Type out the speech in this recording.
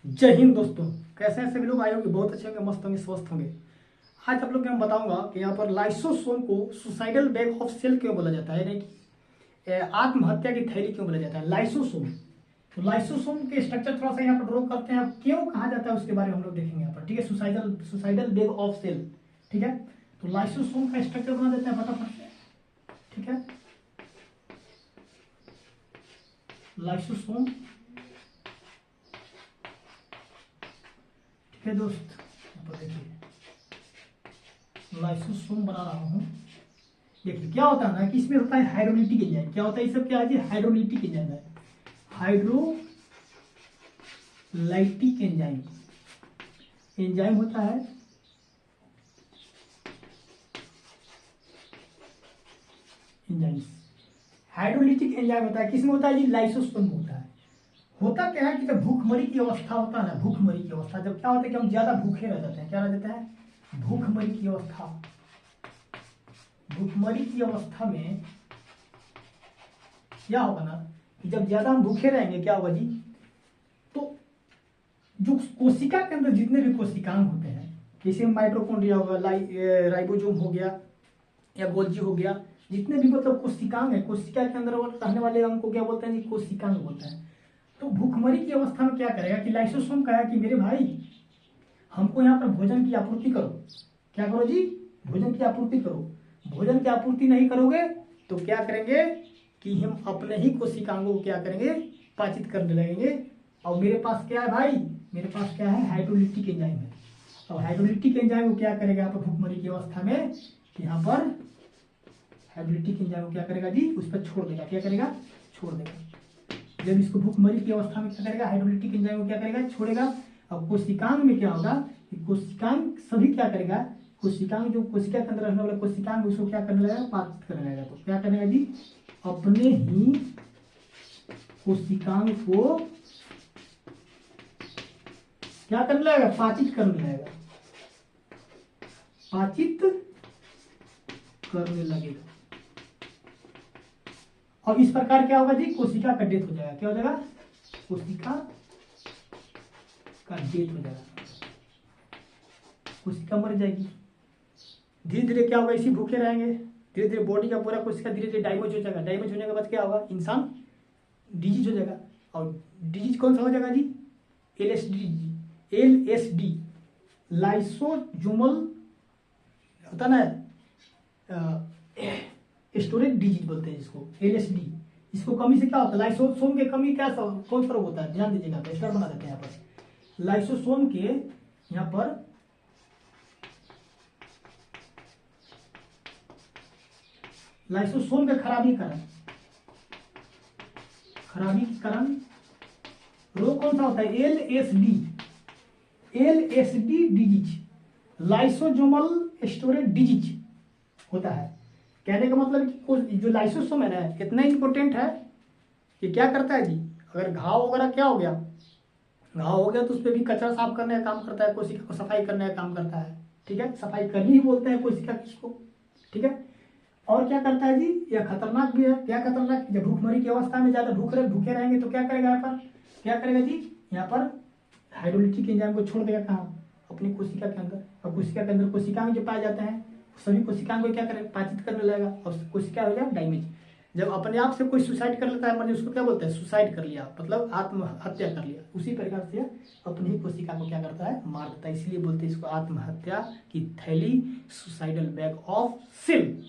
जय हिंद दोस्तों। कैसे हैं सभी लोग? आए होंगे, बहुत अच्छे होंगे, मस्त होंगे, स्वस्थ होंगे। आज आप लोग को मैं बताऊंगा कि यहाँ पर लाइसोसोम को सुसाइडल बैग ऑफ सेल क्यों बोला जाता है, यानी कि आत्महत्या की थैली क्यों बोला जाता है, लाइसोसोम। तो लाइसोसोम के स्ट्रक्चर थोड़ा सा यहाँ पर ड्रॉ करते हैं, क्यों कहा जाता है उसके बारे में हम लोग देखेंगे यहाँ पर। ठीक है, suicidal suicidal bag of cell. ठीक है, तो लाइसोसोम का स्ट्रक्चर बना देते हैं फटाफट से। ठीक है, लाइसोसोम। ठीक है दोस्त, यहाँ पर देखिए लाइसोसोम बना रहा हूँ। देखिए क्या होता है ना कि इसमें होता है हाइड्रोलिटिक एंजाइम। क्या होता है, ये सब क्या है? हाइड्रोलिटिक एंजाइम है। हाइड्रोलाइटिक एंजाइम एंजाइम होता है एंजाइम। हाइड्रोलिटिक एंजाइम होता है, किसमें होता है? ये लाइसोसोम में होता है। होता क्या है कि जब भूखमरी की अवस्था होता है ना, भूखमरी की अवस्था जब क्या होता है कि हम ज्यादा भूखे रह जाते हैं। क्या रह जाता है? भूखमरी की अवस्था। भूखमरी की अवस्था में क्या होगा ना कि जब ज्यादा हम भूखे रहेंगे, क्या होगा जी? तो जो कोशिका के अंदर जितने भी कोशिकांग होते हैं, जैसे माइटोकॉन्ड्रिया होगा, राइबोसोम हो गया या गोल्जी हो गया, जितने भी मतलब कोशिकांग है, कोशिका के अंदर रहने वाले अंग को क्या बोलते हैं जी? कोशिकांग बोलते हैं। तो भूखमरी की अवस्था में क्या करेगा कि लाइसोसोम कहा कि मेरे भाई हमको यहाँ पर भोजन की आपूर्ति करो। क्या करो जी? भोजन की आपूर्ति करो। भोजन की आपूर्ति नहीं करोगे तो क्या करेंगे कि हम अपने ही कोशिकांगों को क्या करेंगे? पाचित करने लगेंगे। और मेरे पास क्या है भाई? मेरे पास क्या है? हाइड्रोलिटिक एंजाइम है। अब हाइड्रोलिटिक एंजाइम को क्या करेगा यहाँ पर भूखमरी की अवस्था में? यहाँ पर हाइड्रोलिटिक एंजाइम को क्या करेगा जी? उस पर छोड़ देगा। क्या करेगा? छोड़ देगा। जब इसको भूखमरी की अवस्था में क्या करेगा? हाइड्रोलिटिक एंजाइम को क्या करेगा? छोड़ेगा। अब कोशिकांग में क्या होगा कि कोशिकांग सभी क्या करेगा? कोशिकांग जो कोशिका के अंदर रहने वाला कोशिकांग उसको क्या करने लगेगा? पाचित करने लगेगा। तो क्या करेगा जी? अपने ही कोशिकांग को क्या करने लगेगा? पाचित करने लगेगा। पाचित करने लगेगा। और इस प्रकार क्या होगा जी? कोशिका का डेथ हो जाएगा। क्या हो जाएगा? कोशिका का डेथ हो जाएगा। कोशिका मर जाएगी। धीरे धीरे क्या होगा? इसी भूखे रहेंगे, धीरे धीरे बॉडी का पूरा कोशिका धीरे धीरे डैमेज हो जाएगा। डैमेज होने के बाद क्या होगा? इंसान डिजीज हो जाएगा। और डिजीज कौन सा हो जाएगा जी? LSD लाइसोजोमल होता ना, स्टोरेज डिजीज बोलते हैं इसको, LSD। इसको कमी से क्या होता है? लाइसोसोम के कमी क्या कौन सा रोग होता है? ध्यान दीजिएगा, स्टार बना देते हैं यहाँ पर। लाइसोसोम के यहाँ पर लाइसोसोम के खराबी के कारण रोग कौन सा होता है? LSD disease, lysosomal storage disease होता है। कहने का मतलब कि जो लाइसोसोम है ना, इतना इंपॉर्टेंट है कि क्या करता है जी? अगर घाव वगैरह क्या हो गया, घाव हो गया तो उस पर भी कचरा साफ करने का काम करता है, कोशिका को सफाई करने का काम करता है। ठीक है, सफाई करनी ही बोलते हैं कोशिका किसको। ठीक है, और क्या करता है जी? यह खतरनाक भी है। क्या खतरनाक? जब भूखमरी की अवस्था में ज्यादा भूखे रहेंगे तो क्या करेगा? यहाँ पर क्या करेगा जी? यहाँ पर हाइड्रोलिटिक एंजाइम को छोड़ देगा। कहाँ? अपनी कोशिका के अंदर। और कोशिका के अंदर कोशिकांग जो पाए जाते हैं, सभी कोशिकांग को क्या करेगा? पाचित करने लगेगा और कोशिका हो जाएगा डैमेज। जब अपने आप से कोई सुसाइड कर लेता है, मतलब उसको क्या बोलते हैं? सुसाइड कर लिया, मतलब आत्महत्या कर लिया। उसी प्रकार से अपनी ही कोशिका को क्या करता है? मार देता है। इसलिए बोलते हैं इसको आत्महत्या की थैली, सुसाइडल बैग ऑफ सेल।